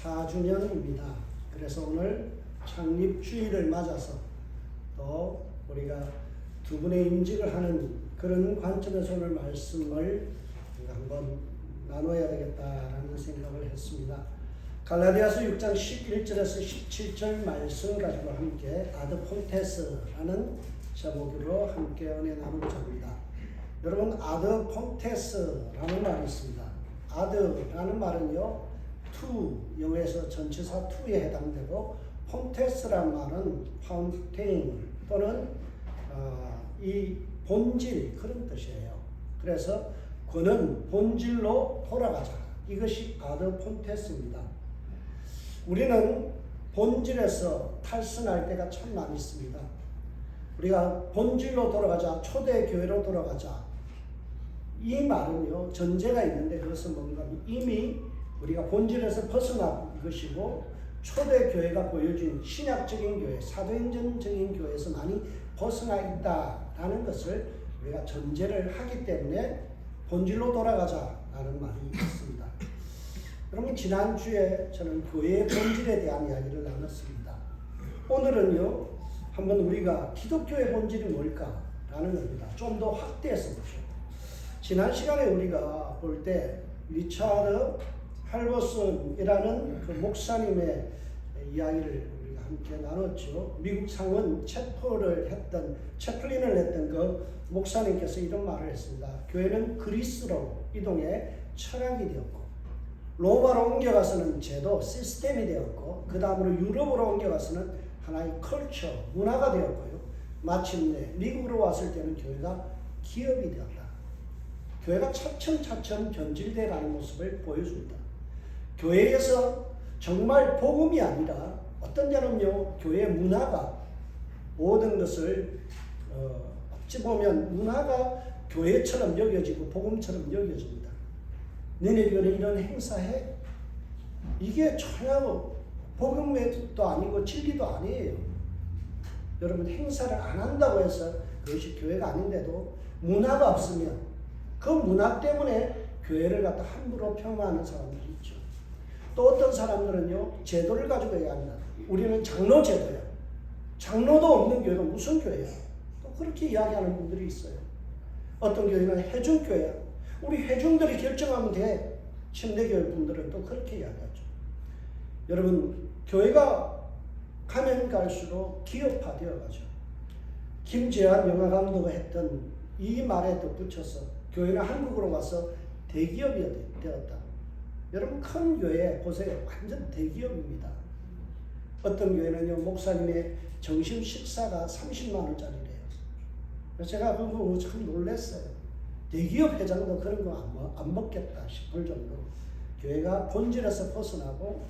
4주년입니다. 그래서 오늘 창립주의를 맞아서 또 우리가 두 분의 임직을 하는 그런 관점에서 오늘 말씀을 한번 나눠야 되겠다라는 생각을 했습니다. 갈라디아서 6장 11절에서 17절 말씀 가지고 함께 아드 폰테스라는 제목으로 함께 은혜 나누고자 합니다. 여러분, 아드 폰테스라는 말이 있습니다. 아드라는 말은요, 투, 영어에서 전치사 투에 해당되고, 폰테스란 말은 파운테인 또는 이 본질, 그런 뜻이에요. 그래서 그는 본질로 돌아가자. 이것이 아드 폰테스입니다. 우리는 본질에서 탈선할 때가 참 많이 있습니다. 우리가 본질로 돌아가자, 초대교회로 돌아가자. 이 말은요, 전제가 있는데 그것은 뭔가 이미 우리가 본질에서 벗어난 것이고, 초대교회가 보여준 신약적인 교회, 사도행전적인 교회에서 많이 벗어나 있다라는 것을 우리가 전제를 하기 때문에 본질로 돌아가자라는 말이 있습니다. 여러분, 지난주에 저는 교회의 본질에 대한 이야기를 나눴습니다. 오늘은요, 한번 우리가 기독교의 본질이 뭘까라는 겁니다. 좀 더 확대해서 보죠. 지난 시간에 우리가 볼 때 리차드 할버슨이라는 그 목사님의 이야기를 우리가 함께 나눴죠. 미국 상원 채플린을 했던 그 목사님께서 이런 말을 했습니다. 교회는 그리스로 이동해 철학이 되었고, 로마로 옮겨가서는 제도, 시스템이 되었고, 그 다음으로 유럽으로 옮겨가서는 하나의 컬처, 문화가 되었고요. 마침내 미국으로 왔을 때는 교회가 기업이 되었다. 교회가 차츰차츰 변질되어가는 모습을 보여줍니다. 교회에서 정말 복음이 아니라 어떤 데는요, 교회 문화가 모든 것을 어찌 보면 문화가 교회처럼 여겨지고 복음처럼 여겨집니다. 너네 교회는 이런 행사해? 이게 전혀 복음도 아니고 진리도 아니에요. 여러분, 행사를 안 한다고 해서 그것이 교회가 아닌데도 문화가 없으면 그 문화 때문에 교회를 갖다 함부로 폄하하는 사람들이 있죠. 또 어떤 사람들은요, 제도를 가지고 이야기합니다. 우리는 장로 제도야. 장로도 없는 교회가 무슨 교회야? 또 그렇게 이야기하는 분들이 있어요. 어떤 교회는 회중교회야. 우리 회중들이 결정하면 돼. 침례교회 분들은 또 그렇게 이야기하죠. 여러분, 교회가 가면 갈수록 기업화되어 가죠. 김재환 영화감독가 했던 이 말에 덧붙여서 교회는 한국으로 와서 대기업이 되었다. 여러분, 큰 교회 보세요. 완전 대기업입니다. 어떤 교회는요, 목사님의 점심 식사가 30만 원짜리래요. 그래서 제가 그거 보고 참 놀랐어요. 대기업 회장도 그런 거 안 먹겠다 싶을 정도로 교회가 본질에서 벗어나고,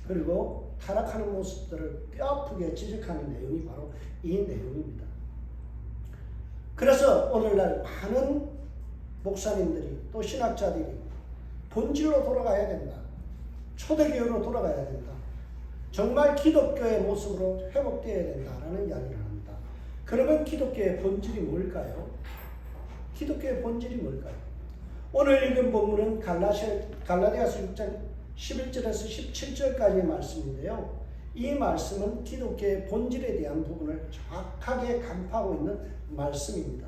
그리고 타락하는 모습들을 뼈아프게 지적하는 내용이 바로 이 내용입니다. 그래서 오늘날 많은 목사님들이 또 신학자들이 본질로 돌아가야 된다. 초대교회로 돌아가야 된다. 정말 기독교의 모습으로 회복되어야 된다라는 이야기를 합니다. 그러면 기독교의 본질이 뭘까요? 기독교의 본질이 뭘까요? 오늘 읽은 본문은 갈라디아서 6장 11절에서 17절까지의 말씀인데요. 이 말씀은 기독교의 본질에 대한 부분을 정확하게 간파하고 있는 말씀입니다.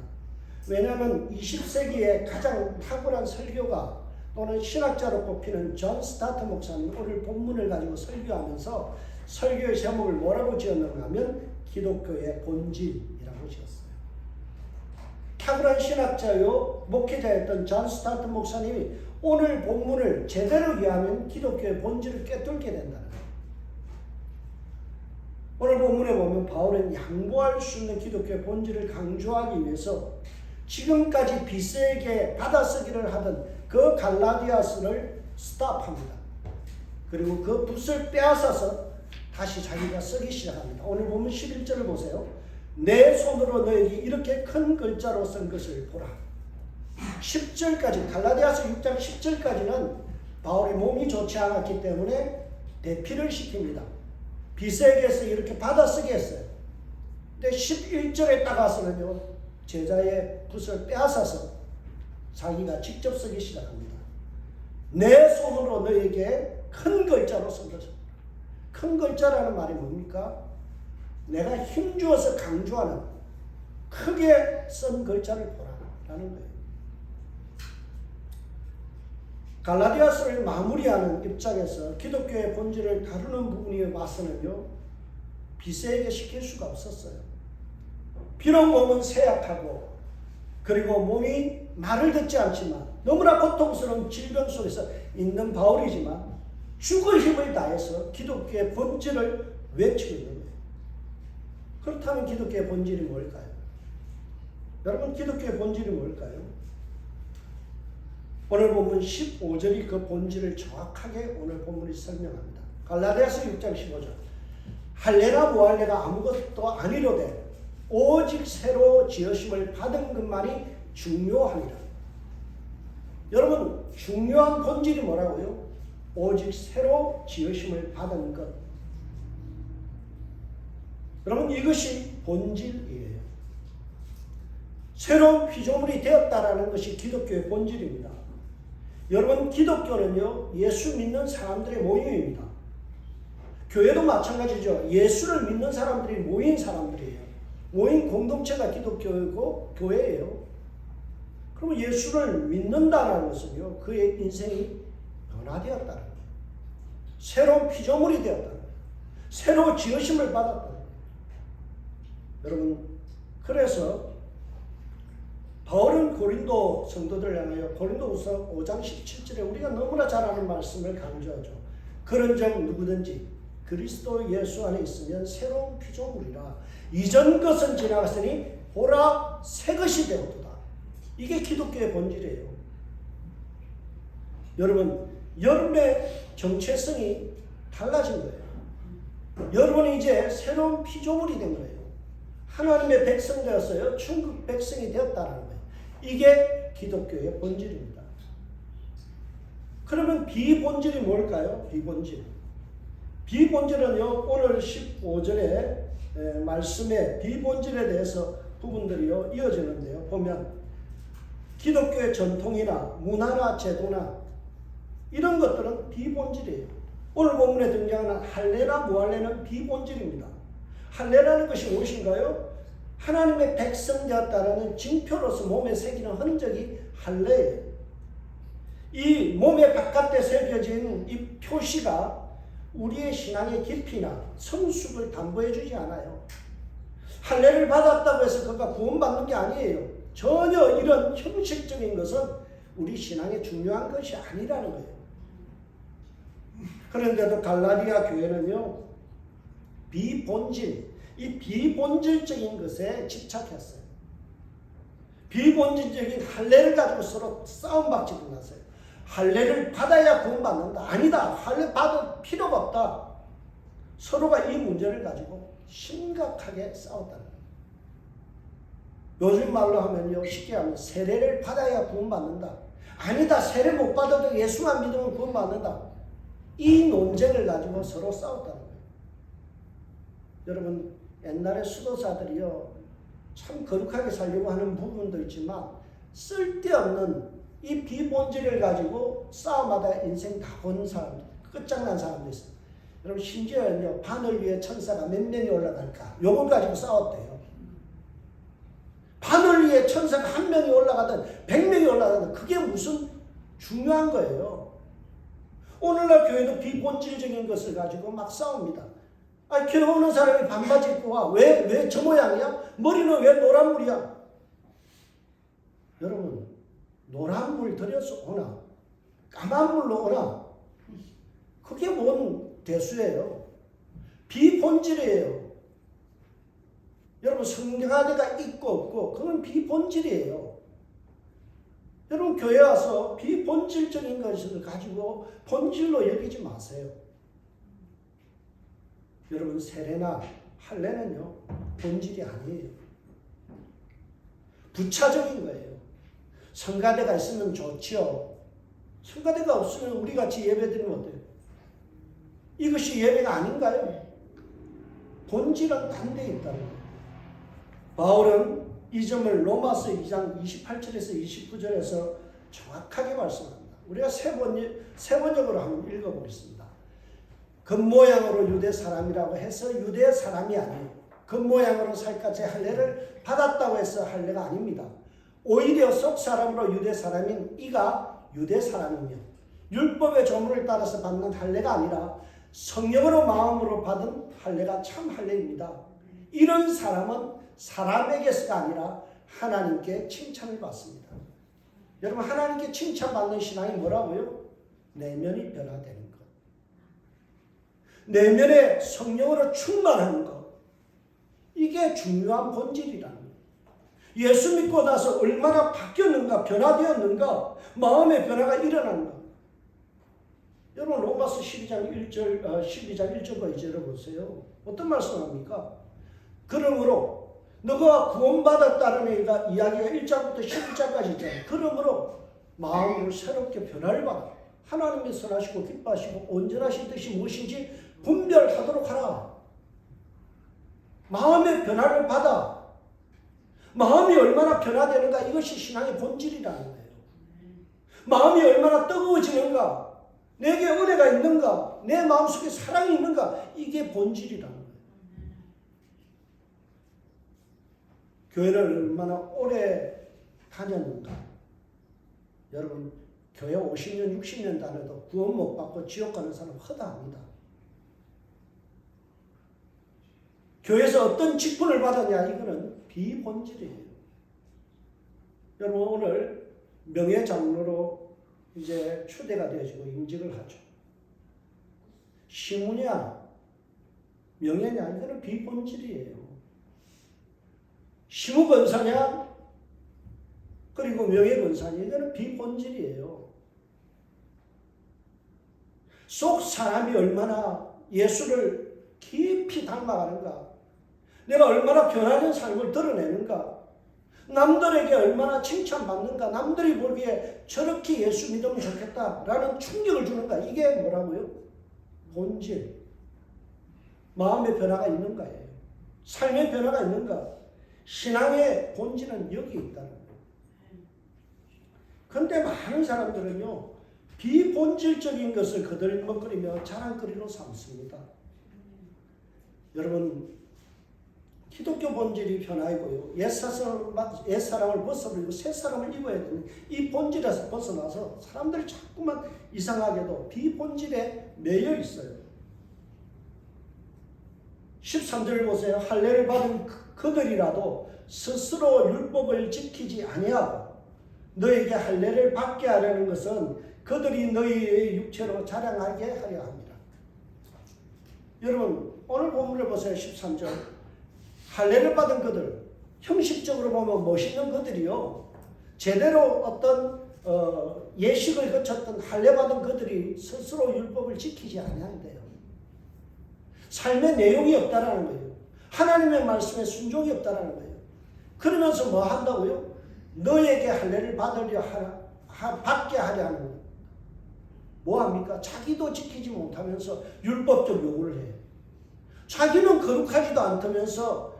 왜냐하면 20세기에 가장 탁월한 설교가 또는 신학자로 꼽히는 존 스타트 목사님, 오늘 본문을 가지고 설교하면서 설교의 제목을 뭐라고 지었는가 하면 기독교의 본질이라고 지었어요. 탁월한 신학자요 목회자였던 존 스타트 목사님이 오늘 본문을 제대로 이해하면 기독교의 본질을 꿰뚫게 된다는 거예요. 오늘 본문에 보면 바울은 양보할 수 있는 기독교의 본질을 강조하기 위해서 지금까지 비세게 받아쓰기를 하던 그 갈라디아서를 스탑합니다. 그리고 그 붓을 빼앗아서 다시 자기가 쓰기 시작합니다. 오늘 보면 11절을 보세요. 내 손으로 너에게 이렇게 큰 글자로 쓴 것을 보라. 10절까지, 갈라디아서 6장 10절까지는 바울의 몸이 좋지 않았기 때문에 대피를 시킵니다. 비세게에서 이렇게 받아쓰게 했어요. 근데 11절에 따라서는요, 제자의 붓을 빼앗아서 자기가 직접 쓰기 시작합니다. 내 손으로 너에게 큰 글자로 쓴 것입니다. 큰 글자라는 말이 뭡니까? 내가 힘주어서 강조하는 크게 쓴 글자를 보라라는 거예요. 갈라디아서를 마무리하는 입장에서 기독교의 본질을 다루는 부분에 와서는요, 비세에게 시킬 수가 없었어요. 비록 몸은 쇠약하고 그리고 몸이 말을 듣지 않지만 너무나 고통스러운 질병 속에서 있는 바울이지만 죽을 힘을 다해서 기독교의 본질을 외치고 있는 거예요. 그렇다면 기독교의 본질이 뭘까요? 여러분, 기독교의 본질이 뭘까요? 오늘 본문 15절이 그 본질을 정확하게 오늘 본문이 설명합니다. 갈라디아서 6장 15절. 할례나 무할례가 아무것도 아니로되 오직 새로 지으심을 받은 것만이 중요하니라. 여러분, 중요한 본질이 뭐라고요? 오직 새로 지으심을 받은 것. 여러분, 이것이 본질이에요. 새로운 피조물이 되었다라는 것이 기독교의 본질입니다. 여러분, 기독교는요, 예수 믿는 사람들의 모임입니다. 교회도 마찬가지죠. 예수를 믿는 사람들이 모인 사람들이에요. 모인 공동체가 기독교이고 교회예요. 그러면 예수를 믿는다는 것은요, 그의 인생이 변화되었다는 거예요. 새로운 피조물이 되었다는 거예요. 새로 지으심을 받았다는 거예요. 여러분, 그래서 바울은 고린도 성도들을 향하여 고린도후서 5장 17절에 우리가 너무나 잘 아는 말씀을 강조하죠. 그런즉 누구든지 그리스도 예수 안에 있으면 새로운 피조물이라. 이전 것은 지나갔으니 보라 새 것이 되었도다. 이게 기독교의 본질이에요. 여러분, 여러분의 정체성이 달라진 거예요. 여러분이 이제 새로운 피조물이 된 거예요. 하나님의 백성 되었어요. 천국 백성이 되었다는 거예요. 이게 기독교의 본질입니다. 그러면 비본질이 뭘까요? 비본질. 비본질은요, 오늘 15절의 말씀의 비본질에 대해서 부분들이요, 이어지는데요. 보면 기독교의 전통이나 문화나 제도나 이런 것들은 비본질이에요. 오늘 본문에 등장하는 할례나 무할례는 비본질입니다. 할례라는 것이 무엇인가요? 하나님의 백성 되었다라는 징표로서 몸에 새기는 흔적이 할례예요. 이 몸의 바깥에 새겨진 이 표시가 우리의 신앙의 깊이나 성숙을 담보해 주지 않아요. 할례를 받았다고 해서 그가 구원받는 게 아니에요. 전혀 이런 형식적인 것은 우리 신앙에 중요한 것이 아니라는 거예요. 그런데도 갈라디아 교회는요, 비본질, 이 비본질적인 것에 집착했어요. 비본질적인 할례를 가지고 서로 싸움박질을 났어요. 할례를 받아야 구원받는다. 아니다. 할례 받을 필요가 없다. 서로가 이 문제를 가지고 심각하게 싸웠다는 거예요. 요즘 말로 하면요, 쉽게 하면 세례를 받아야 구원받는다. 아니다. 세례 못 받아도 예수만 믿으면 구원받는다. 이 논쟁을 가지고 서로 싸웠다는 거예요. 여러분, 옛날에 수도사들이요, 참 거룩하게 살려고 하는 부분도 있지만 쓸데없는 이 비본질을 가지고 싸움하다 인생 다 본 사람들, 끝장난 사람도 있어요. 여러분, 심지어는요, 바늘 위에 천사가 몇 명이 올라갈까? 요걸 가지고 싸웠대요. 바늘 위에 천사가 한 명이 올라가든 100명이 올라가든 그게 무슨 중요한 거예요. 오늘날 교회도 비본질적인 것을 가지고 막 싸웁니다. 아니, 교회 오는 사람이 반바지 입고 와. 왜 저 모양이야? 머리는 왜 노란물이야? 여러분, 노란물 들여서 오나 까만 물로 오나 그게 뭔 대수예요? 비본질이에요. 여러분, 성가대가 있고 없고 그건 비본질이에요. 여러분, 교회 와서 비본질적인 것을 가지고 본질로 여기지 마세요. 여러분, 세례나 할례는요, 본질이 아니에요. 부차적인 거예요. 성가대가 있으면 좋지요. 성가대가 없으면 우리 같이 예배 드리면 어때요? 이것이 예배가 아닌가요? 본질은 딴 데 있다는 거예요. 바울은 이 점을 로마서 2장 28절에서 29절에서 정확하게 말씀합니다. 우리가 세 번역으로 한번 읽어보겠습니다. 겉모양으로 유대 사람이라고 해서 유대 사람이 아니에요. 겉모양으로 살까지 할례를 받았다고 해서 할례가 아닙니다. 오히려 속 사람으로 유대 사람인 이가 유대 사람이며 율법의 조문을 따라서 받는 할례가 아니라 성령으로 마음으로 받은 할례가 참 할례입니다. 이런 사람은 사람에게서가 아니라 하나님께 칭찬을 받습니다. 여러분, 하나님께 칭찬받는 신앙이 뭐라고요? 내면이 변화되는 것. 내면에 성령으로 충만하는 것. 이게 중요한 본질이라는 거예요. 예수 믿고 나서 얼마나 바뀌었는가, 변화되었는가, 마음의 변화가 일어난가. 여러분, 로마서 12장 1절과 2절을 보세요. 어떤 말씀합니까? 그러므로 너가 구원받았다는 이야기가 1장부터 11장까지 있잖아요. 그러므로 마음으로 새롭게 변화를 받아 하나님의 선하시고 기뻐하시고 온전하신 뜻이 무엇인지 분별하도록 하라. 마음의 변화를 받아. 마음이 얼마나 변화되는가, 이것이 신앙의 본질이라는 거예요. 마음이 얼마나 뜨거워지는가, 내게 은혜가 있는가, 내 마음속에 사랑이 있는가, 이게 본질이라는 거예요. 교회를 얼마나 오래 다녔는가. 여러분, 교회 50년, 60년 다녀도 구원 못 받고 지옥 가는 사람 허다합니다. 교회에서 어떤 직분을 받았냐, 이거는 비본질이에요. 여러분, 오늘 명예장로로 이제 초대가 되어지고 임직을 하죠. 시무냐, 명예냐, 이거는 비본질이에요. 시무권사냐, 그리고 명예권사냐, 이거는 비본질이에요. 속 사람이 얼마나 예수를 깊이 닮아가는가, 내가 얼마나 변화된 삶을 드러내는가, 남들에게 얼마나 칭찬받는가, 남들이 보기에 저렇게 예수 믿으면 좋겠다라는 충격을 주는가, 이게 뭐라고요? 본질. 마음의 변화가 있는가예요. 삶의 변화가 있는가. 신앙의 본질은 여기 있다는 거예요. 그런데 많은 사람들은요, 비본질적인 것을 거들먹거리며 자랑거리로 삼습니다. 여러분, 기독교 본질이 변화이고요, 옛사람을 벗어버리고 새사람을 입어야 되는 이 본질에서 벗어나서 사람들이 자꾸만 이상하게도 비본질에 매여 있어요. 13절을 보세요. 할례를 받은 그들이라도 스스로 율법을 지키지 아니하고 너에게 할례를 받게 하려는 것은 그들이 너희의 육체로 자랑하게 하려 합니다. 여러분, 오늘 본문을 보세요. 13절. 할례를 받은 그들, 형식적으로 보면 멋있는 그들이요, 제대로 어떤 예식을 거쳤던 할례 받은 그들이 스스로 율법을 지키지 아니한대요. 삶의 내용이 없다라는 거예요. 하나님의 말씀에 순종이 없다라는 거예요. 그러면서 뭐 한다고요? 너에게 할례를 받게 하려 하는 거예요. 뭐 합니까? 자기도 지키지 못하면서 율법적 요구를 해요. 자기는 거룩하지도 않다면서,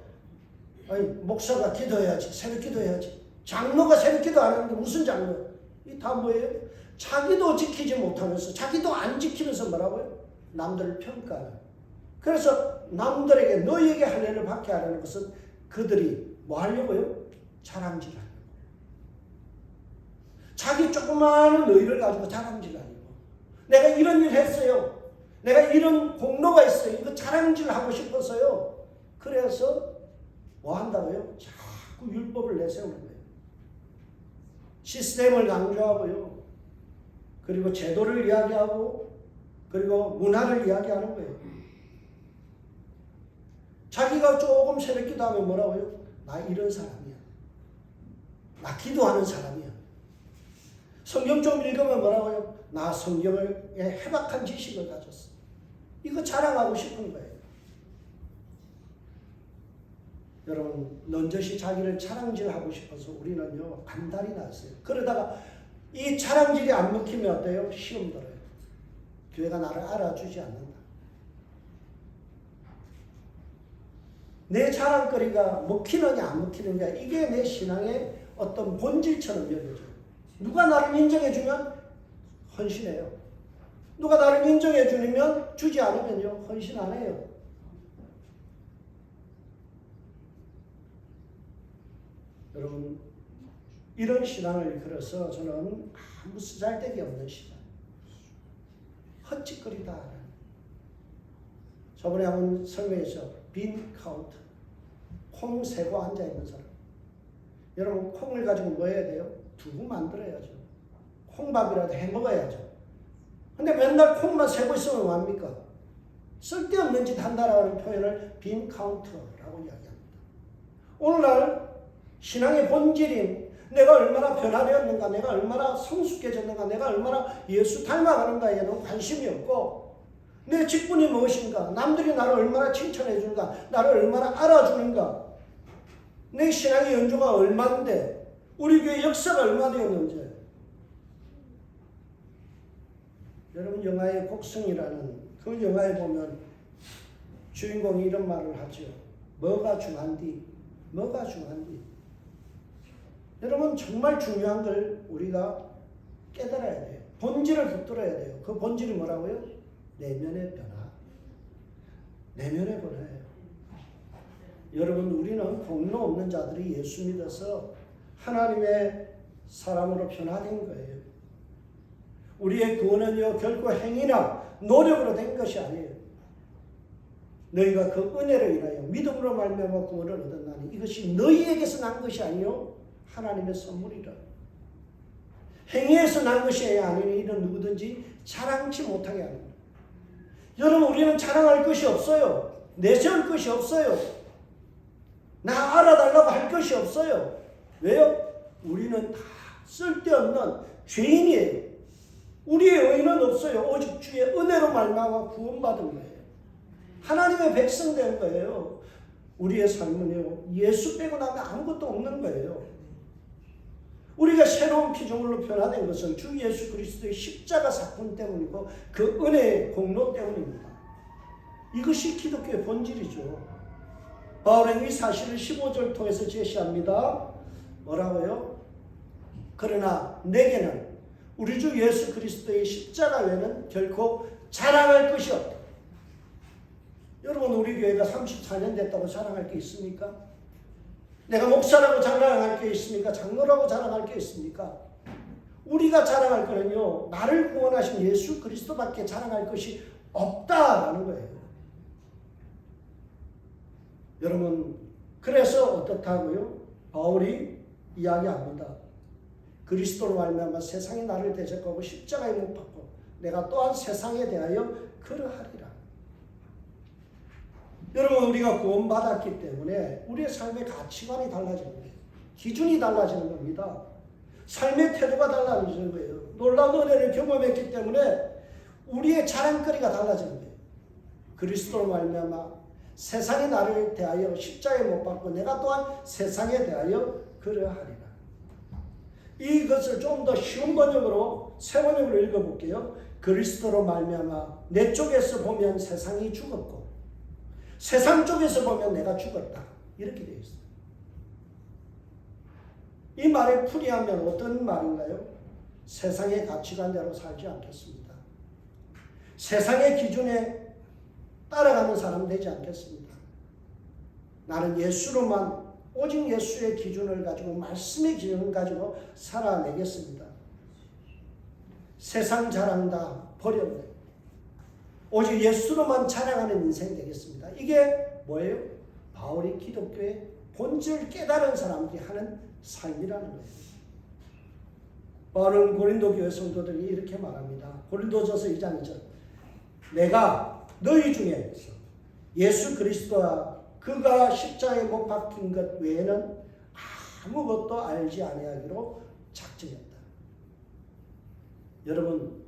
아니, 목사가 기도해야지, 새벽 기도해야지, 장로가 새벽 기도 안 하는데 무슨 장로? 이 다 뭐예요? 자기도 지키지 못하면서, 자기도 안 지키면서 뭐라고요? 남들을 평가하는. 그래서 남들에게 너희에게 할례를 받게 하려는 것은 그들이 뭐 하려고요? 자랑질하려고. 자기 조그마한 의를 가지고 자랑질하려고. 내가 이런 일 했어요. 내가 이런 공로가 있어요. 이거 자랑질하고 싶어서요. 그래서 뭐 한다고요? 자꾸 율법을 내세우는 거예요. 시스템을 강조하고요. 그리고 제도를 이야기하고, 그리고 문화를 이야기하는 거예요. 자기가 조금 새벽 기도하면 뭐라고요? 나 이런 사람이야. 나 기도하는 사람이야. 성경 좀 읽으면 뭐라고요? 나 성경에 해박한 지식을 가졌어. 이거 자랑하고 싶은 거예요. 여러분, 넌저시 자기를 자랑질하고 싶어서 우리는요, 안달이 났어요. 그러다가 이 자랑질이 안 먹히면 어때요? 시험 들어요. 교회가 나를 알아주지 않는다. 내 자랑거리가 먹히느냐 안 먹히느냐, 이게 내 신앙의 어떤 본질처럼 여겨져요. 누가 나를 인정해주면 헌신해요. 누가 나를 인정해 주면 주지 않으면요 헌신 안 해요. 여러분 이런 신앙을 걸어서 저는 아무 쓰잘데기 없는 신앙, 헛짓거리다. 저번에 한번 설명했죠. 빈 카운트, 콩 세고 앉아있는 사람. 여러분 콩을 가지고 뭐 해야 돼요? 두부 만들어야죠. 콩밥이라도 해 먹어야죠. 근데 맨날 콩만 세고 있으면 뭐합니까? 쓸데없는 짓 한다라는 표현을 빈 카운터라고 이야기합니다. 오늘날 신앙의 본질인 내가 얼마나 변화되었는가, 내가 얼마나 성숙해졌는가, 내가 얼마나 예수 닮아가는가에는 관심이 없고, 내 직분이 무엇인가, 남들이 나를 얼마나 칭찬해 주는가, 나를 얼마나 알아주는가, 내 신앙의 연조가 얼마인데, 우리 교회 역사가 얼마 되었는지. 여러분 영화의 곡성이라는 그 영화에 보면 주인공이 이런 말을 하죠. 뭐가 중요한디? 뭐가 중요한디? 여러분 정말 중요한 걸 우리가 깨달아야 돼요. 본질을 붙들어야 돼요. 그 본질이 뭐라고요? 내면의 변화. 내면의 변화예요. 여러분 우리는 공로 없는 자들이 예수 믿어서 하나님의 사람으로 변화된 거예요. 우리의 구원은요 결코 행위나 노력으로 된 것이 아니에요. 너희가 그 은혜로 인하여 믿음으로 말미암아 구원을 얻었나니 이것이 너희에게서 난 것이 아니요 하나님의 선물이라. 행위에서 난 것이 아니니 이는 누구든지 자랑치 못하게 하는 거예요. 여러분 우리는 자랑할 것이 없어요. 내세울 것이 없어요. 나 알아달라고 할 것이 없어요. 왜요? 우리는 다 쓸데없는 죄인이에요. 우리의 의는 없어요. 오직 주의 은혜로 말미암아 구원받은 거예요. 하나님의 백성 된 거예요. 우리의 삶은요 예수 빼고 나면 아무것도 없는 거예요. 우리가 새로운 피조물로 변화된 것은 주 예수 그리스도의 십자가 사건 때문이고 그 은혜의 공로 때문입니다. 이것이 기독교의 본질이죠. 바울은 이 사실을 15절 통해서 제시합니다. 뭐라고요? 그러나 내게는 우리 주 예수 그리스도의 십자가 외에는 결코 자랑할 것이 없다. 여러분 우리 교회가 34년 됐다고 자랑할 게 있습니까? 내가 목사라고 자랑할 게 있습니까? 장로라고 자랑할 게 있습니까? 우리가 자랑할 거는요 나를 구원하신 예수 그리스도밖에 자랑할 것이 없다라는 거예요. 여러분 그래서 어떻다고요? 바울이 이야기합니다. 그리스도로 말미암아 세상이 나를 대적하고 십자가에 못 박고 내가 또한 세상에 대하여 그러하리라. 여러분 우리가 구원받았기 때문에 우리의 삶의 가치관이 달라지는 거예요. 기준이 달라지는 겁니다. 삶의 태도가 달라지는 거예요. 놀라운 은혜를 경험했기 때문에 우리의 자랑거리가 달라지는 거예요. 그리스도로 말미암아 세상이 나를 대하여 십자가에 못 박고 내가 또한 세상에 대하여 그러하리라. 이것을 좀 더 쉬운 번역으로 새 번역으로 읽어볼게요. 그리스도로 말미암아 내 쪽에서 보면 세상이 죽었고 세상 쪽에서 보면 내가 죽었다. 이렇게 되어 있어요. 이 말을 풀이하면 어떤 말인가요? 세상의 가치관대로 살지 않겠습니다. 세상의 기준에 따라가는 사람 되지 않겠습니다. 나는 예수로만 오직 예수의 기준을 가지고 말씀의 기준을 가지고 살아내겠습니다. 세상 자랑 다 버렸네. 오직 예수로만 자랑하는 인생 되겠습니다. 이게 뭐예요? 바울이 기독교의 본질을 깨달은 사람들이 하는 삶이라는 거예요. 바울은 고린도 교회 성도들이 이렇게 말합니다. 고린도전서 2장 2절 내가 너희 중에서 예수 그리스도와 그가 십자가에 못 박힌 것 외에는 아무것도 알지 아니하기로 작정했다. 여러분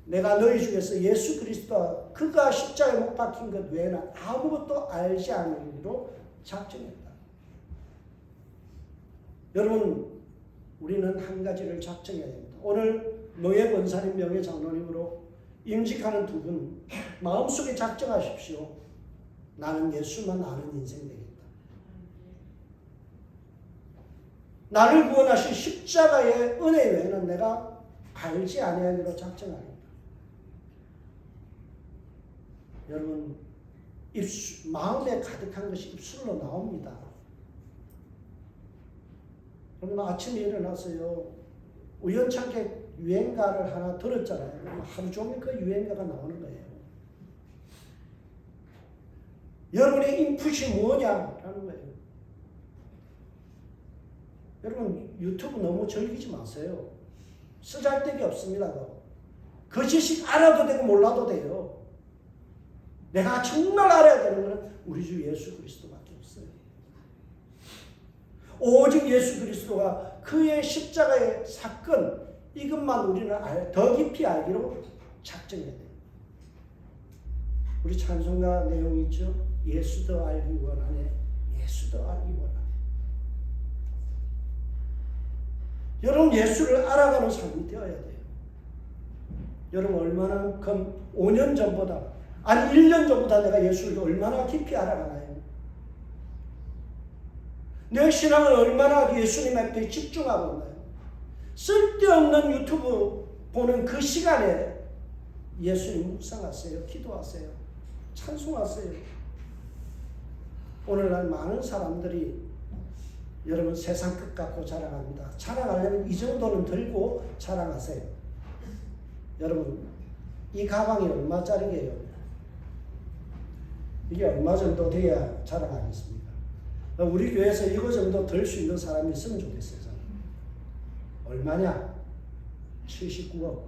내가 너희 중에서 예수 그리스도와 그가 십자가에 못 박힌 것 외에는 아무것도 알지 않기로 작정했다. 여러분 우리는 한 가지를 작정해야 됩니다. 오늘 노예 권사님 명예 장로님으로 임직하는 두 분 마음속에 작정하십시오. 나는 예수만 아는 인생 되겠다. 나를 구원하신 십자가의 은혜 외에는 내가 알지 아니하기로 작정하겠다. 여러분 마음에 가득한 것이 입술로 나옵니다. 여러분 아침에 일어나서요. 우연찮게 유행가를 하나 들었잖아요. 하루 종일 그 유행가가 나오는 거예요. 여러분의 인풋이 뭐냐라는 거예요. 여러분 유튜브 너무 즐기지 마세요. 쓰잘데기 없습니다. 그 지식 알아도 되고 몰라도 돼요. 내가 정말 알아야 되는 것은 우리 주 예수 그리스도밖에 없어요. 오직 예수 그리스도가 그의 십자가의 사건, 이것만 우리는 더 깊이 알기로 작정해야 돼요. 우리 찬송가 내용이 있죠. 예수 더 알기 원하네. 예수 더 알기 원하네. 여러분 예수를 알아가는 삶이 되어야 돼요. 여러분 얼마나 5년 전보다 아니 1년 전보다 내가 예수를 얼마나 깊이 알아가나요? 내 신앙을 얼마나 예수님 앞에 집중하고 있나요? 쓸데없는 유튜브 보는 그 시간에 예수님 묵상하세요. 기도하세요. 찬송하세요. 오늘날 많은 사람들이 여러분 세상 끝 갖고 자랑합니다. 자랑하려면 이 정도는 들고 자랑하세요. 여러분 이 가방이 얼마짜리게요? 이게 얼마 정도 돼야 자랑하겠습니까? 우리 교회에서 이거 정도 들 수 있는 사람이 있으면 좋겠어요. 저는. 얼마냐? 79억.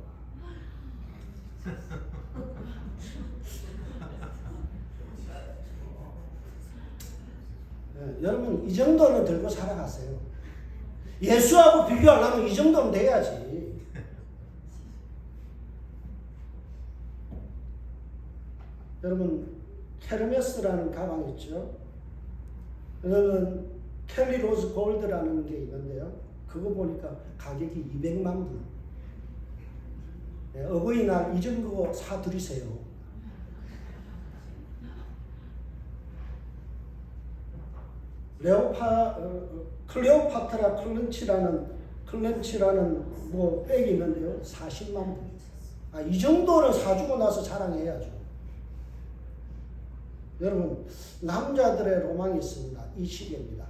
네, 여러분 이 정도는 들고 살아가세요. 예수하고 비교하려면 이 정도는 돼야지. 여러분 헤르메스라는 가방 있죠. 여러분 켈리 로즈 골드라는 게 있는데요. 그거 보니까 가격이 200만 불. 네, 어버이날 이전 그거 사드리세요. 클레오파트라 클렌치라는 뭐 백이 있는데요. 40만 불. 이 정도는 사주고 나서 자랑해야죠. 여러분 남자들의 로망이 있습니다. 이 시계입니다.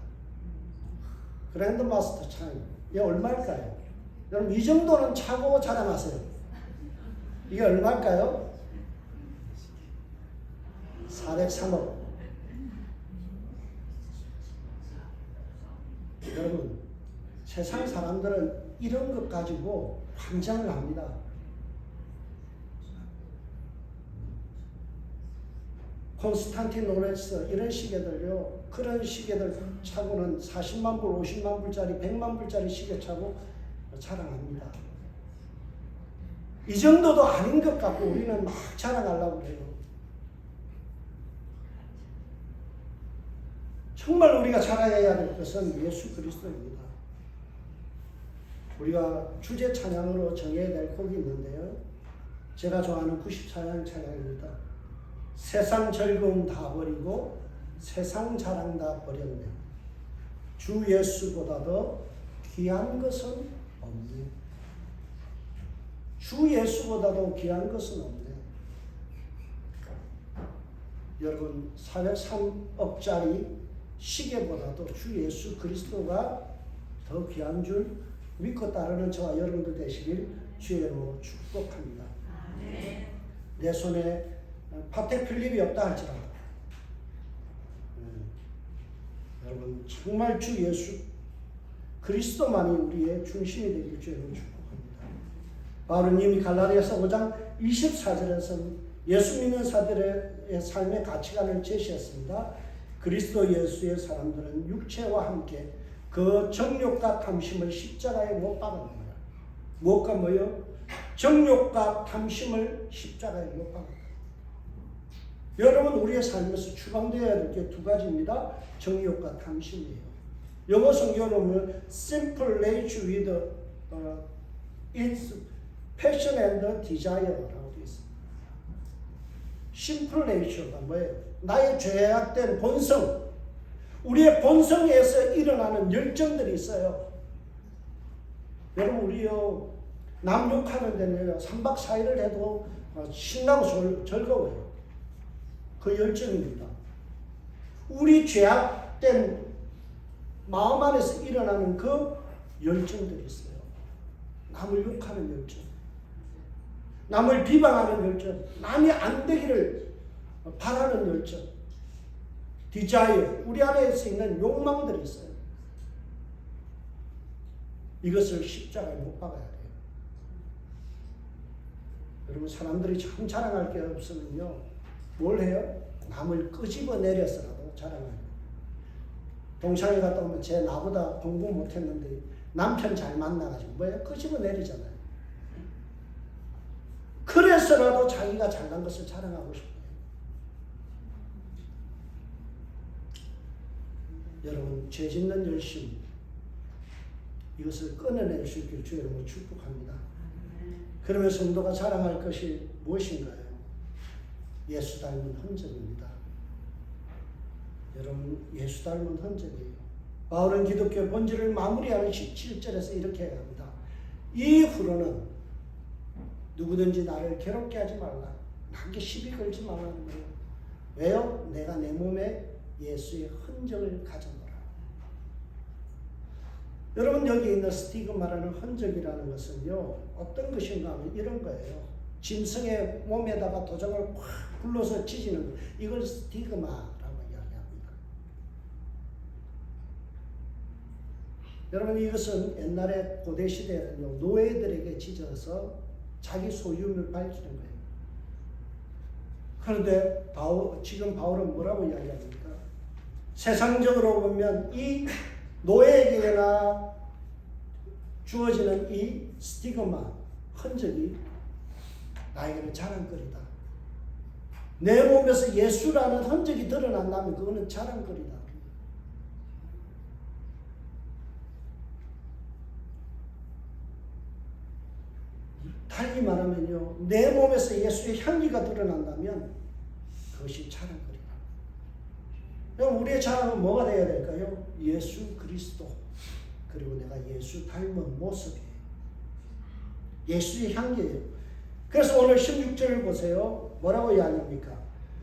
그랜드마스터 차임. 이게 얼마일까요? 여러분 이 정도는 차고 자랑하세요. 이게 얼마일까요? 403억. 여러분 세상 사람들은 이런 것 가지고 환장을 합니다. 콘스탄티노레스 이런 시계들요. 그런 시계들 차고는 40만 불, 50만 불짜리, 100만 불짜리 시계 차고 자랑합니다. 이 정도도 아닌 것 같고 우리는 막 자랑하려고 해요. 정말 우리가 자랑해야 될 것은 예수 그리스도입니다. 우리가 주제 찬양으로 정해야 될 곡이 있는데요. 제가 좋아하는 94년 찬양입니다. 세상 즐거움 다 버리고 세상 자랑 다 버렸네. 주 예수보다 더 귀한 것은 없네. 주 예수보다도 귀한 것은 없네. 여러분 403억짜리 시계보다도 주 예수 그리스도가 더 귀한 줄 믿고 따르는 저와 여러분들 되시길 주의 이름으로 축복합니다. 내 손에 파텍 필립이 없다 할지라도 여러분 정말 주 예수 그리스도만이 우리의 중심이 되길 주의 이름으로 축복합니다. 바울은 이미 갈라디아서 5장 24절에서 예수 믿는 자들의 삶의 가치관을 제시했습니다. 그리스도 예수의 사람들은 육체와 함께 그 정욕과 탐심을 십자가에 못 박았다. 무엇과 뭐요? 정욕과 탐심을 십자가에 못 박았다. 여러분 우리의 삶에서 추방되어야 될 게 두 가지입니다. 정욕과 탐심이에요. 영어 성경을 보면 simple nature with its passion and desire라고 되어 있습니다. simple nature가 뭐예요? 나의 죄악된 본성, 우리의 본성에서 일어나는 열정들이 있어요. 여러분 우리요 남 욕하는 데는요 3박 4일을 해도 신나고 즐거워요. 그 열정입니다. 우리 죄악된 마음 안에서 일어나는 그 열정들이 있어요. 남을 욕하는 열정, 남을 비방하는 열정, 남이 안 되기를 바라는 열정, 디자이어, 우리 안에서 있는 욕망들이 있어요. 이것을 십자가에 못 박아야 돼요. 여러분, 사람들이 참 자랑할 게 없으면요, 뭘 해요? 남을 끄집어 내려서라도 자랑해요. 동창회 갔다 오면 쟤 나보다 공부 못했는데 남편 잘 만나가지고 뭐야? 끄집어 내리잖아요. 그래서라도 자기가 잘난 것을 자랑하고 싶어요. 여러분, 죄 짓는 열심, 이것을 끊어낼 수 있길 주의 이름으로 축복합니다. 그러면 성도가 자랑할 것이 무엇인가요? 예수 닮은 흔적입니다. 여러분, 예수 닮은 흔적이에요. 바울은 기독교의 본질을 마무리하는 17절에서 이렇게 합니다. 이후로는 누구든지 나를 괴롭게 하지 말라. 나에게 시비 걸지 말라는 거예요. 왜요? 내가 내 몸에 예수의 흔적을 가져노라. 여러분, 여기 있는 스티그마라는 흔적이라는 것은요, 어떤 것인가 하면 이런 거예요. 짐승의 몸에다가 도장을 확 불러서 찢는 거. 이걸 스티그마라고 이야기합니다. 여러분, 이것은 옛날에 고대 시대에는요, 노예들에게 찢어서 자기 소유를 밝히는 거예요. 그런데 지금 바울은 뭐라고 이야기합니까? 세상적으로 보면 이 노예에게나 주어지는 이 스티그마, 흔적이 나에게는 자랑거리다. 내 몸에서 예수라는 흔적이 드러난다면 그거는 자랑거리다. 달리 말하면요, 내 몸에서 예수의 향기가 드러난다면 그것이 자랑거리다. 그럼 우리의 자랑은 뭐가 되어야 될까요? 예수 그리스도, 그리고 내가 예수 닮은 모습이에요. 예수의 향기예요. 그래서 오늘 16절을 보세요. 뭐라고 이야기합니까?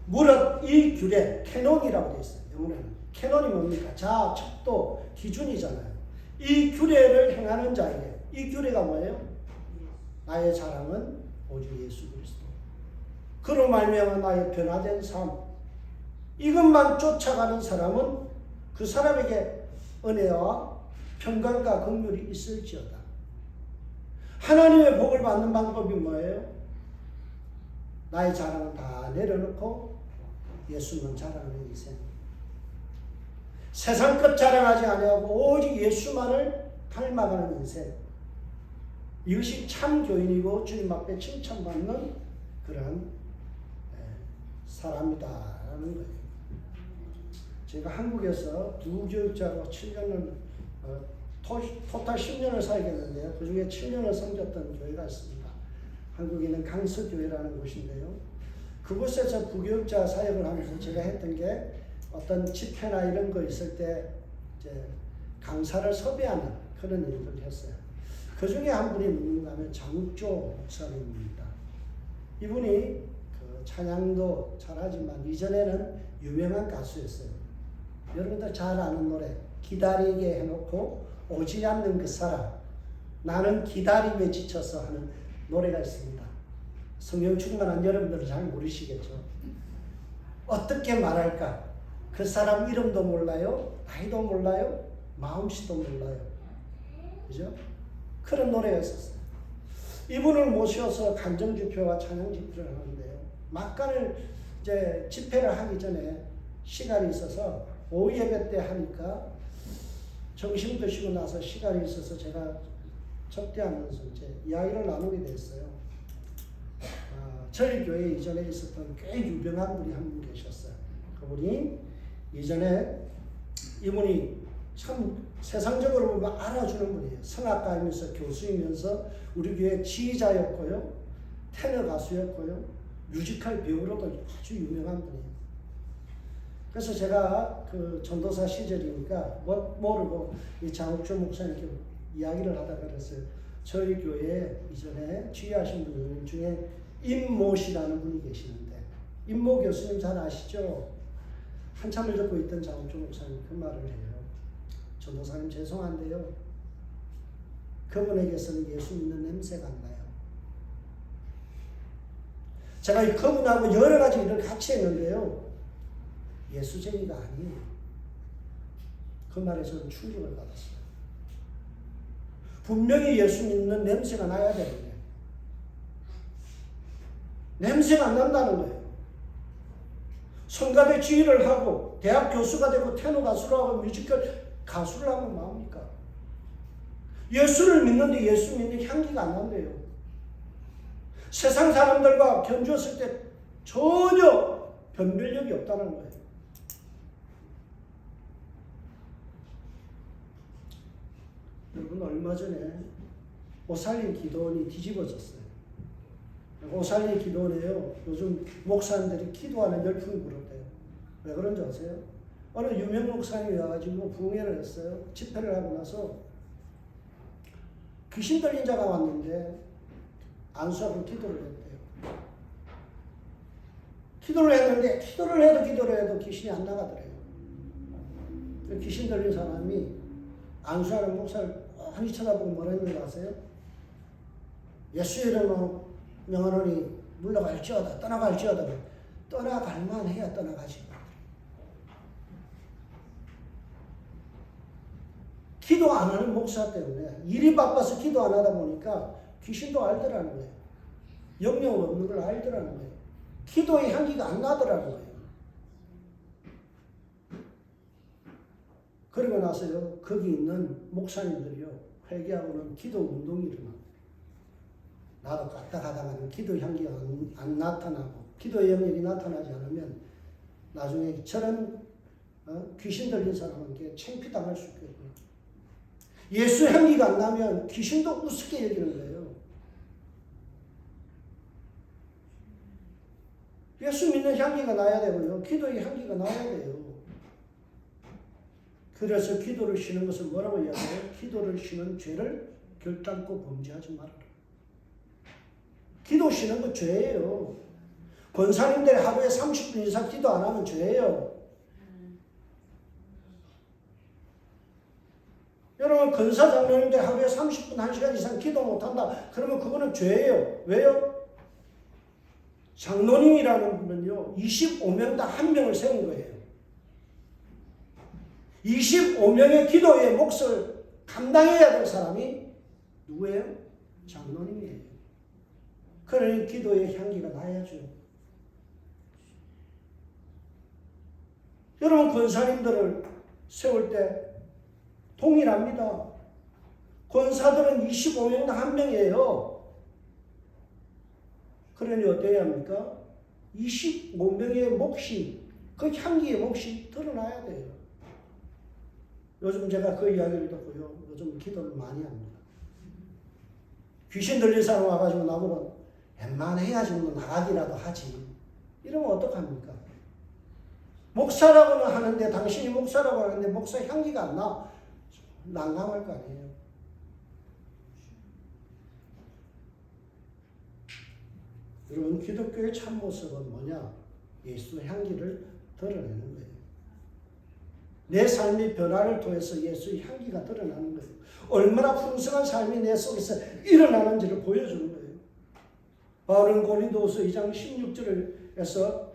무릇 이 규례, 캐논이라고 되어 있어요. 영어로는. 캐논이 뭡니까? 자, 척도, 기준이잖아요. 이 규례를 행하는 자에게, 이 규례가 뭐예요? 나의 자랑은 오직 예수 그리스도. 그로 말미암아 나의 변화된 삶, 이것만 쫓아가는 사람은 그 사람에게 은혜와 평강과 긍휼이 있을지어다. 하나님의 복을 받는 방법이 뭐예요? 나의 자랑은 다 내려놓고 예수만 자랑하는 인생. 세상 것 자랑하지 아니하고 오직 예수만을 닮아가는 인생. 이것이 참 교인이고 주님 앞에 칭찬받는 그러한 사람이다라는 거예요. 제가 한국에서 두 교육자로 7년을 토탈 10년을 살겠는데요. 그 중에 7년을 섬겼던 교회가 있습니다. 한국에 있는 강서교회라는 곳인데요. 그곳에서 부교육자 사역을 하면서 제가 했던 게 어떤 집회나 이런 거 있을 때 이제 강사를 섭외하는 그런 일을 했어요. 그 중에 한 분이 누군가 하면 장욱조 목사님입니다. 이분이 그 찬양도 잘하지만 이전에는 유명한 가수였어요. 여러분들 잘 아는 노래, 기다리게 해놓고 오지 않는 그 사람, 나는 기다림에 지쳐서 하는 노래가 있습니다. 성령 충만한 여러분들은 잘 모르시겠죠. 어떻게 말할까? 그 사람 이름도 몰라요, 나이도 몰라요, 마음씨도 몰라요. 그죠? 그런 노래가 있었어요. 이분을 모셔서 간정집회와 찬양집회를 하는데요. 막간을 이제 집회를 하기 전에 시간이 있어서 오후 예배 때 하니까 점심 드시고 나서 시간이 있어서 제가 접대하면서 이제 이야기를 나누게 됐어요. 저희 교회 이전에 있었던 꽤 유명한 분이 한 분 계셨어요. 그분이 이전에 이분이 참 세상적으로 보면 알아주는 분이에요. 성악가이면서 교수이면서 우리 교회 지휘자였고요. 테너 가수였고요. 뮤지컬 배우로도 아주 유명한 분이에요. 그래서 제가 그 전도사 시절이니까 모르고 이 장욱조 목사님께 이야기를 하다가 그랬어요. 저희 교회에 이전에 지휘하신 분 중에 임모 씨라는 분이 계시는데 임모 교수님 잘 아시죠? 한참을 듣고 있던 장우주 목사님 그 말을 해요. 전도사님 죄송한데요. 그분에게서는 예수 믿는 냄새가 안 나요. 제가 이 그분하고 여러 가지 일을 같이 했는데요. 예수쟁이가 아니에요. 그 말에 저는 충격을 받았어요. 분명히 예수 믿는 냄새가 나야 되는데 냄새가 안 난다는 거예요. 성가대 지휘를 하고 대학 교수가 되고 테너 가수를 하고 뮤지컬 가수를 하면 뭐합니까? 예수를 믿는데 예수 믿는 향기가 안 난대요. 세상 사람들과 견주었을 때 전혀 변별력이 없다는 거예요. 여러분 얼마 전에 오살림 기도원이 뒤집어졌어요. 오살림 기도원에요. 요즘 목사님들이 기도하는 열풍이 불었대요. 왜 그런지 아세요? 어느 유명 목사님이 와가지고 부흥회를 했어요. 집회를 하고 나서 귀신 들린 자가 왔는데 안수하고 기도를 했대요. 기도를 했는데 기도를 해도 귀신이 안 나가더래요. 귀신 들린 사람이 안수하는 목사를 빤히 쳐다보고 뭐라 했는지 아세요? 예수 이름으로 명하노니 물러갈지어다 떠나갈지어다. 떠나갈만 해야 떠나가지. 기도 안 하는 목사 때문에 일이 바빠서 기도 안 하다 보니까 귀신도 알더라는 거예요. 영역 없는 걸 알더라는 거예요. 기도의 향기가 안 나더라는 거예요. 그러고 나서요, 거기 있는 목사님들이요, 회개하고는 기도 운동이 일어납니다. 나도 까딱하다가는 기도 향기가 안 나타나고, 기도의 영역이 나타나지 않으면 나중에 저런 귀신 들린 사람에게 창피당할 수 있거든요. 예수 향기가 안 나면 귀신도 우습게 여기는 거예요. 예수 믿는 향기가 나야 되고요. 기도의 향기가 나야 돼요. 그래서 기도를 쉬는 것을 뭐라고 이야기해요? 기도를 쉬는 죄를 결단코 범죄하지 말아라. 기도 쉬는 거 죄예요. 권사님들 하루에 30분 이상 기도 안 하면 죄예요. 여러분 권사 장로님들 하루에 30분 1시간 이상 기도 못한다. 그러면 그거는 죄예요. 왜요? 장로님이라는 분은요 25명당 1명을 세운 거예요. 25명의 기도의 몫을 감당해야 될 사람이 누구예요? 장로님이에요. 그러니 기도의 향기가 나야죠. 여러분 권사님들을 세울 때 동일합니다. 권사들은 25명당 1명이에요. 그러니 어때야 합니까? 25명의 몫이, 그 향기의 몫이 드러나야 돼요. 요즘 제가 그 이야기를 듣고요. 요즘 기도를 많이 합니다. 귀신 들린 사람 와가지고 나보고 웬만해야지 뭐 나가기라도 하지. 이러면 어떡합니까? 목사라고는 하는데, 당신이 목사라고 하는데 목사 향기가 안 나. 난감할 거 아니에요. 여러분 기독교의 참모습은 뭐냐? 예수 향기를 드러내는 거예요. 내 삶의 변화를 통해서 예수의 향기가 드러나는 거예요. 얼마나 풍성한 삶이 내 속에서 일어나는지를 보여주는 거예요. 바울은 고린도후서 2장 16절에서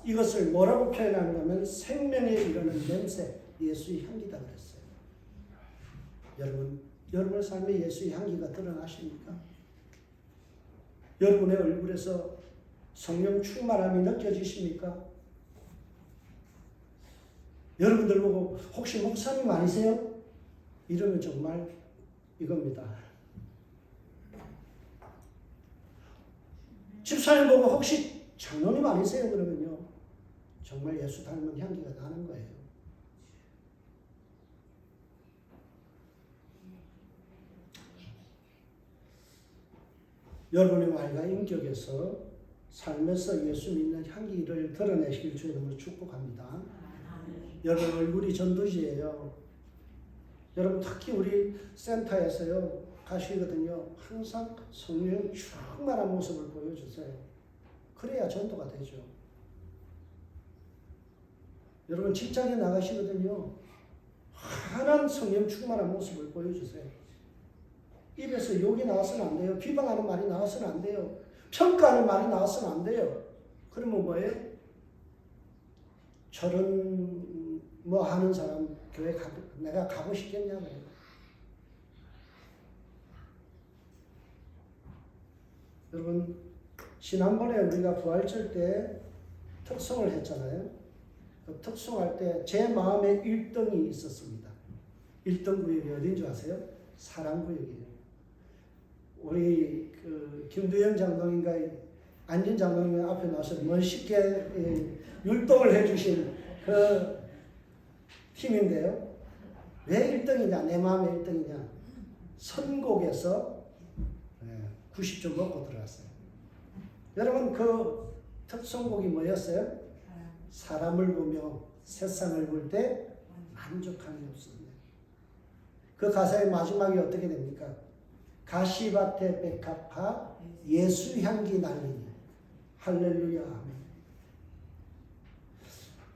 이것을 뭐라고 표현하는가 하면 생명에 이르는 냄새, 예수의 향기다 그랬어요. 여러분 삶에 예수의 향기가 드러나십니까? 여러분의 얼굴에서 성령 충만함이 느껴지십니까? 여러분들 보고 혹시 목사님 아니세요? 이러면 정말 이겁니다. 집사님 보고 혹시 장로님 아니세요? 그러면요 정말 예수 닮은 향기가 나는 거예요. 여러분의 말과 인격에서 삶에서 예수 믿는 향기를 드러내시길 주의 이름으로 축복합니다. 여러분 얼굴이 전도지예요. 여러분 특히 우리 센터에서요 가시거든요. 항상 성령 충만한 모습을 보여주세요. 그래야 전도가 되죠. 여러분 직장에 나가시거든요. 환한 성령 충만한 모습을 보여주세요. 입에서 욕이 나와서는 안 돼요. 비방하는 말이 나와서는 안 돼요. 평가하는 말이 나와서는 안 돼요. 그러면 뭐예요? 저런 뭐 하는 사람 교회 내가 가고 싶겠냐고요. 여러분 지난번에 우리가 부활절 때 특송을 했잖아요. 그 특송할 때 제 마음에 1등이 있었습니다. 1등 구역이 어딘 줄 아세요? 사랑구역이에요. 우리 그 김두영 장로님과 안진 장로님 앞에 나와서 멋있게 율동을 해주신 그 팀인데요. 왜 1등이냐? 내 마음에 1등이냐? 선곡에서 90점 먹고 들어갔어요. 여러분 그 특송곡이 뭐였어요? 사람을 보며 세상을 볼 때 만족함이 없습니다. 그 가사의 마지막이 어떻게 됩니까? 가시밭에 백합화 예수 향기 날리니 할렐루야 아멘.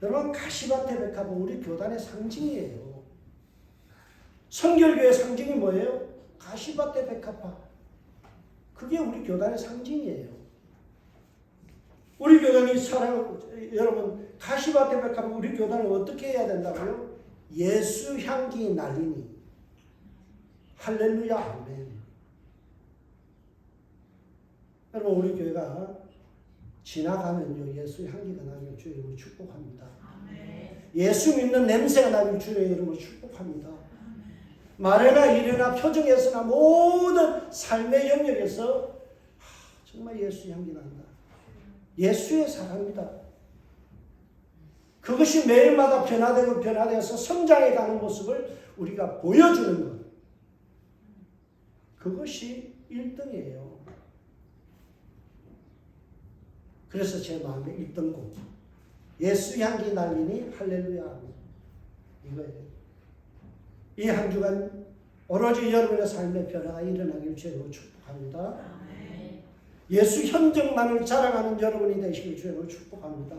여러분 가시밭에 백합은 우리 교단의 상징이에요. 성결교의 상징이 뭐예요? 가시밭에 백합화. 그게 우리 교단의 상징이에요. 우리 교단이 여러분 가시밭에 백합은 우리 교단을 어떻게 해야 된다고요? 예수 향기 날리니 할렐루야 아멘. 여러분 우리 교회가 지나가면요 예수 향기가 나기를 주의 이름으로 축복합니다. 예수 믿는 냄새가 나기를 주의 이름으로 축복합니다. 말에나 일에나 표정에서나 모든 삶의 영역에서 정말 예수 향기 난다. 예수의 사랑이다. 그것이 매일마다 변화되고 변화되어서 성장해가는 모습을 우리가 보여주는 것. 그것이 1등이에요. 그래서 제 마음에 1등곡. 예수 향기 날리니 할렐루야 아멘. 이거예요. 이 한 주간 오로지 여러분의 삶의 변화가 일어나길 주님으로 축복합니다. 예수 현정만을 자랑하는 여러분이 되시길 주님으로 축복합니다.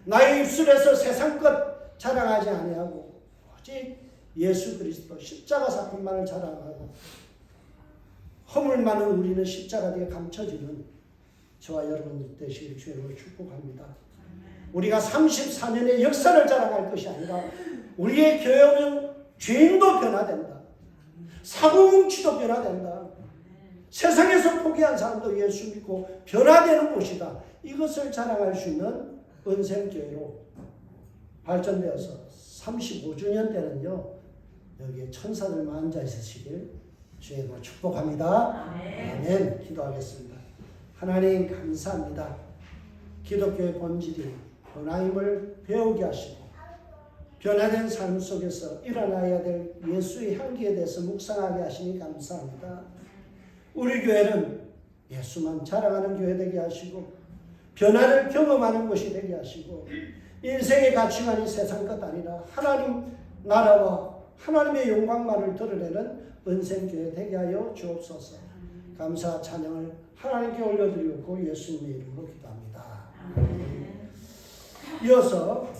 나의 입술에서 세상 것 자랑하지 아니하고 오직 예수 그리스도 십자가 사건만을 자랑하고 허물 많은 우리는 십자가 뒤에 감춰지는 저와 여러분 되시길 주님으로 축복합니다. 우리가 34년의 역사를 자랑할 것이 아니라 우리의 교회는 죄인도 변화된다. 사고뭉치도 변화된다. 세상에서 포기한 사람도 예수 믿고 변화되는 곳이다. 이것을 자랑할 수 있는 은샘교회로 발전되어서 35주년 때는요. 여기에 천사들만 앉아 있으시길 주의 이름으로 축복합니다. 아멘. 기도하겠습니다. 하나님 감사합니다. 기독교의 본질이 변화임을 배우게 하시고 변화된 삶 속에서 일어나야 될 예수의 향기에 대해서 묵상하게 하시니 감사합니다. 우리 교회는 예수만 자랑하는 교회 되게 하시고 변화를 경험하는 곳이 되게 하시고 인생의 가치관이 세상 것 아니라 하나님 나라와 하나님의 영광만을 드러내는 은샘교회 되게 하여 주옵소서. 감사 찬양을 하나님께 올려드리고 예수님의 이름으로 기도합니다. 이어서